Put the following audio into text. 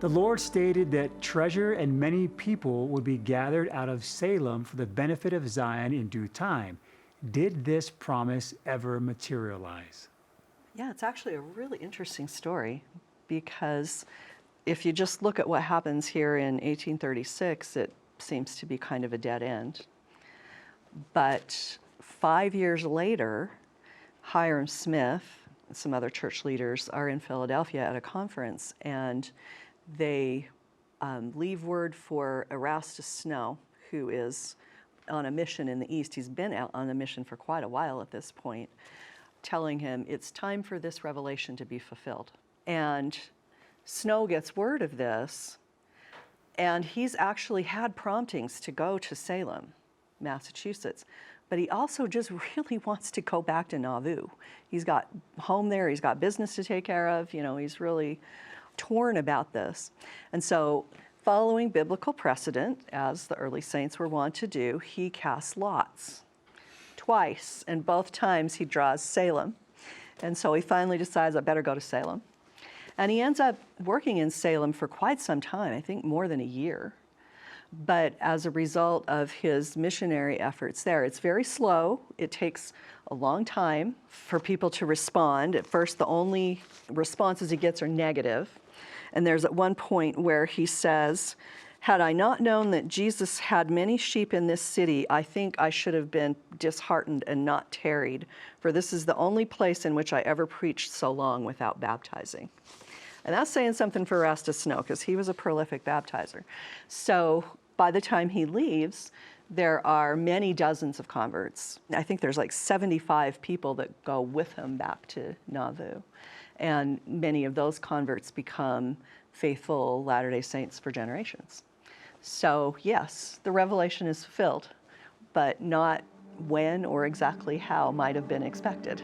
The Lord stated that treasure and many people would be gathered out of Salem for the benefit of Zion in due time. Did this promise ever materialize? Yeah, it's actually a really interesting story because if you just look at what happens here in 1836, it seems to be kind of a dead end. But 5 years later, Hiram Smith and some other church leaders are in Philadelphia at a conference, and they leave word for Erastus Snow, who is on a mission in the East. He's been out on a mission for quite a while at this point, telling him it's time for this revelation to be fulfilled. And Snow gets word of this, and he's actually had promptings to go to Salem, Massachusetts, but he also just really wants to go back to Nauvoo. He's got home there, he's got business to take care of, he's really torn about this. And so, following biblical precedent, as the early saints were wont to do, he casts lots twice, and both times he draws Salem. And so he finally decides, I better go to Salem. And he ends up working in Salem for quite some time, I think more than a year. But as a result of his missionary efforts there, it's very slow. It takes a long time for people to respond. At first, the only responses he gets are negative. And there's at one point where he says, had I not known that Jesus had many sheep in this city, I think I should have been disheartened and not tarried, for this is the only place in which I ever preached so long without baptizing. And that's saying something for Erastus Snow, because he was a prolific baptizer. So by the time he leaves, there are many dozens of converts. I think there's like 75 people that go with him back to Nauvoo. And many of those converts become faithful Latter-day Saints for generations. So yes, the revelation is fulfilled, but not when or exactly how might have been expected.